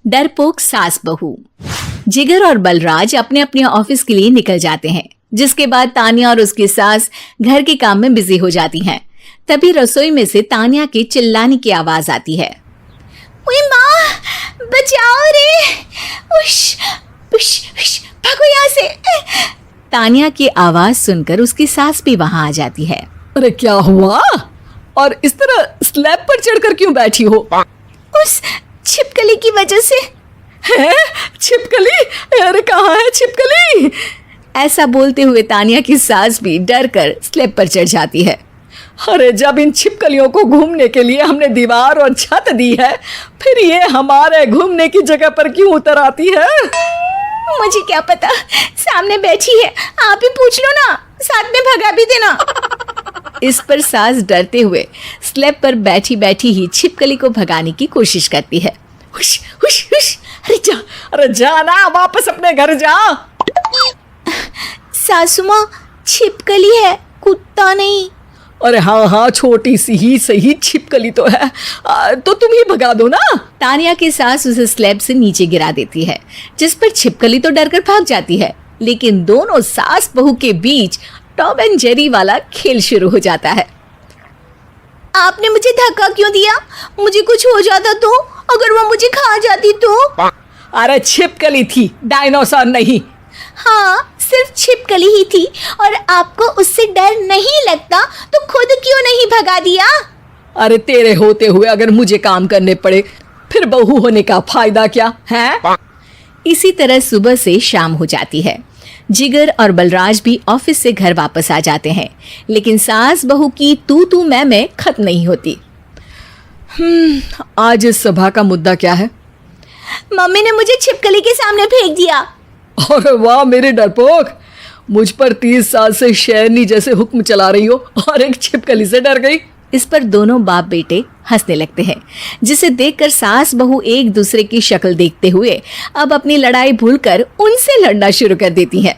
डरपोक सास बहू। जिगर और बलराज अपने अपने ऑफिस के लिए निकल जाते हैं, जिसके बाद तानिया और उसकी सास घर के काम में बिजी हो जाती हैं। तभी रसोई में से तानिया के चिल्लाने की आवाज आती है। ओए माँ, बचाओ रे! उश, उश, उश, भागो यहाँ से! तानिया की आवाज सुनकर उसकी सास भी वहां आ जाती है। अरे क्या हुआ? और इस तरह स्लैब पर चढ़कर क्यों बैठी हो? उस छिपकली की वजह से। है? छिपकली? अरे कहाँ है छिपकली? ऐसा बोलते हुए तानिया की सास भी डर कर स्लैब पर चढ़ जाती है। अरे जब इन छिपकलियों को घूमने के लिए हमने दीवार और छत दी है, फिर ये हमारे घूमने की जगह पर क्यों उतर आती है? मुझे क्या पता, सामने बैठी है, आप ही पूछ लो ना, साथ में भगा भी देना। इस पर सास डरते हुए स्लैब पर बैठी बैठी ही छिपकली को भगाने की कोशिश करती है। हुश, हुश, हुश, अरे जा ना, वापस अपने घर जा। सासू माँ, छिपकली है, कुत्ता नहीं। अरे हाँ, छोटी सी ही सही छिपकली तो है, तो तुम ही भगा दो ना। तानिया की सास उसे स्लैब से नीचे गिरा देती है, जिस पर छिपकली तो डरकर भाग जाती है। लेकिन दोनों सास बहू के बीच टॉम एंड जेरी वाला खेल शुरू हो जाता है। आपने मुझे धक्का क्यों दिया? मुझे कुछ हो जाता तो? अगर वो मुझे खा जाती तो? अरे छिपकली थी, डायनासोर नहीं। हाँ, सिर्फ छिपकली ही थी, और आपको उससे डर नहीं लगता तो खुद क्यों नहीं भगा दिया? अरे तेरे होते हुए अगर मुझे काम करने पड़े, फिर बहू होने का फायदा क्या है? इसी तरह सुबह से शाम हो जाती है। जिगर और बलराज भी ऑफिस से घर वापस आ जाते हैं, लेकिन सास बहू की तू मैं खत्म नहीं होती। आज इस सभा का मुद्दा क्या है? मम्मी ने मुझे छिपकली के सामने फेंक दिया। अरे वाह मेरे डरपोक, मुझ पर 30 साल से शेरनी जैसे हुक्म चला रही हो और एक छिपकली से डर गई। इस पर दोनों बाप बेटे हंसने लगते हैं, जिसे देखकर सास बहू एक दूसरे की शक्ल देखते हुए अब अपनी लड़ाई भूलकर उनसे लड़ना शुरू कर देती हैं।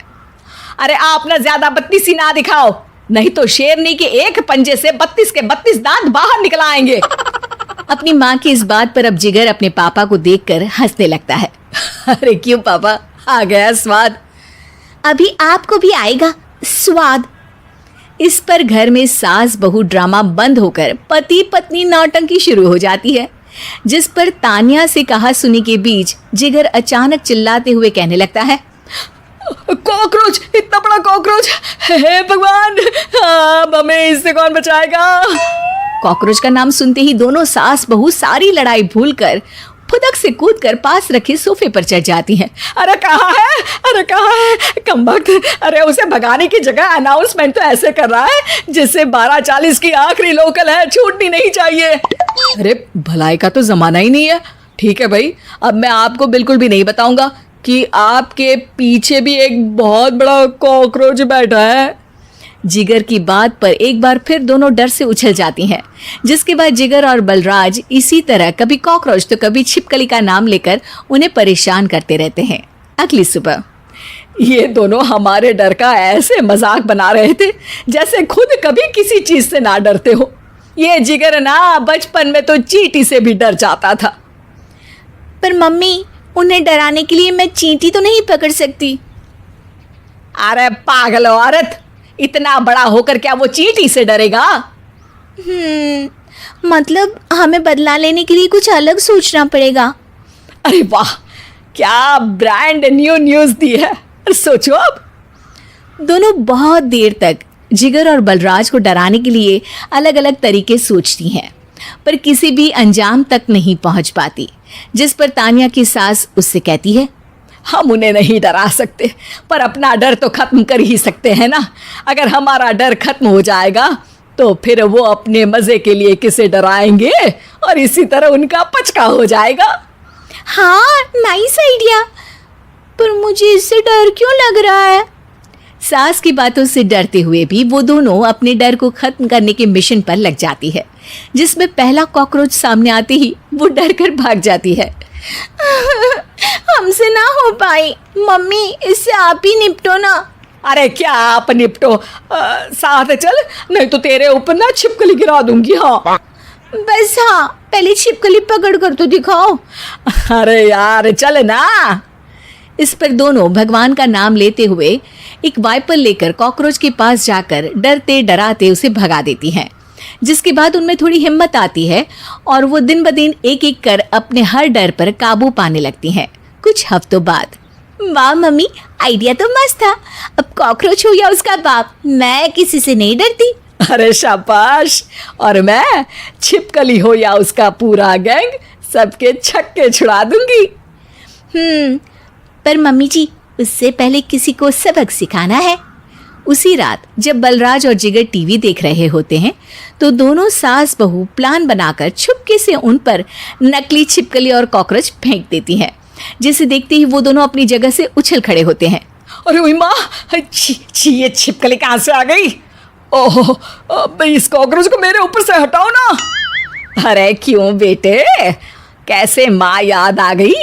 अरे आप ना ज्यादा बत्तीसी ना दिखाओ, नहीं तो शेरनी के एक पंजे से 32 के 32 दांत बाहर निकल आएंगे। अपनी माँ की इस बात पर अब जिगर अपने पापा को देखकर हंसने लगता है। अरे क्यों पापा, आ गया स्वाद? अभी आपको भी आएगा स्वाद। इस पर घर में सास बहू ड्रामा बंद होकर पति पत्नी नौटंकी शुरू हो जाती है, जिस पर तानिया से कहा सुनी के बीच जिगर अचानक चिल्लाते हुए कहने लगता है। कॉकरोच, इतना बड़ा कॉकरोच! हे भगवान, अब हमें इससे कौन बचाएगा? कॉकरोच का नाम सुनते ही दोनों सास बहू सारी लड़ाई भूलकर फुदक से कूदकर पास रखे सोफे पर चढ़ जाती हैं। अरे कहाँ है? अरे कहाँ है कमबख्त? अरे उसे भगाने की जगह अनाउंसमेंट तो ऐसे कर रहा है जैसे 12:40 की आखिरी लोकल है, छूटनी नहीं चाहिए। अरे भलाई का तो जमाना ही नहीं है। ठीक है भाई, अब मैं आपको बिल्कुल भी नहीं बताऊंगा कि आपके पीछे भी एक बहुत बड़ा कॉकरोच बैठा है। जिगर की बात पर एक बार फिर दोनों डर से उछल जाती हैं, जिसके बाद जिगर और बलराज इसी तरह कभी कॉकरोच तो कभी छिपकली का नाम लेकर उन्हें परेशान करते रहते हैं। अगली सुबह ये दोनों हमारे डर का ऐसे मजाक बना रहे थे जैसे खुद कभी किसी चीज से ना डरते हो। ये जिगर ना बचपन में तो चींटी से भी डर जाता था। पर मम्मी, उन्हें डराने के लिए मैं चींटी तो नहीं पकड़ सकती। अरे पागल औरत, इतना बड़ा होकर क्या वो चींटी से डरेगा? मतलब हमें बदला लेने के लिए कुछ अलग सोचना पड़ेगा। अरे वाह, क्या ब्रांड न्यू न्यूज दी है। सोचो अब। दोनों बहुत देर तक जिगर और बलराज को डराने के लिए अलग अलग तरीके सोचती हैं, पर किसी भी अंजाम तक नहीं पहुंच पाती, जिस पर तानिया की सास उससे कहती है। हम उन्हें नहीं डरा सकते, पर अपना डर तो खत्म कर ही सकते हैं ना। अगर हमारा डर खत्म हो जाएगा तो फिर वो अपने मजे के लिए किसे डराएंगे और इसी तरह उनका पचका हो जाएगा। हाँ, नाइस आइडिया, पर मुझे इससे डर क्यों लग रहा है? सास की बातों से डरते हुए भी वो दोनों अपने डर को खत्म करने के मिशन पर लग जाती है, जिसमें पहला कॉकरोच सामने आते ही वो डर कर भाग जाती है। हमसे ना हो पाई मम्मी, इससे आप ही निपटो ना। अरे क्या आप निपटो, साथ चल, नहीं तो तेरे ऊपर ना छिपकली गिरा दूंगी। हाँ बस हाँ, पहले छिपकली पकड़ कर तो दिखाओ। अरे यार चल ना। इस पर दोनों भगवान का नाम लेते हुए एक वाइपर लेकर कॉकरोच के पास जाकर डरते डराते उसे भगा देती हैं, जिसके बाद उनमें थोड़ी हिम्मत आती है और वो दिन ब दिन एक एक कर अपने हर डर पर काबू पाने लगती हैं। कुछ हफ्तों बाद, वाह मम्मी, आइडिया तो मस्त था। अब कॉकरोच हो या उसका बाप, मैं किसी से नहीं डरती। अरे शाबाश। और मैं छिपकली हो या उसका पूरा गैंग, सबके छक्के छुड़ा दूंगी। पर मम्मी जी, उससे पहले किसी को सबक सिखाना है। उसी रात जब बलराज और जिगर टीवी देख रहे होते हैं तो दोनों सास बहू प्लान बनाकर छुपके से उन पर नकली छिपकली और कॉकरोच फेंक देती हैं, जिसे देखते ही वो दोनों अपनी जगह से उछल खड़े होते हैं। अरे ओए माँ, छी ये छिपकली कहाँ से आ गई? ओह, अब इस कॉकरोच को मेरे ऊपर से हटाओ ना। अरे क्यों बेटे, कैसे माँ याद आ गई?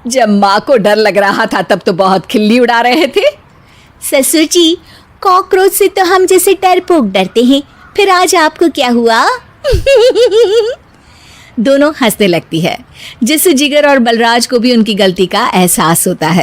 जब माँ को डर लग रहा था तब तो बहुत खिल्ली उड़ा रहे थे। ससुर जी, कॉकरोच से तो हम जैसे डरपोक डरते हैं, फिर आज आपको क्या हुआ? दोनों हंसने लगती है, जिससे जिगर और बलराज को भी उनकी गलती का एहसास होता है।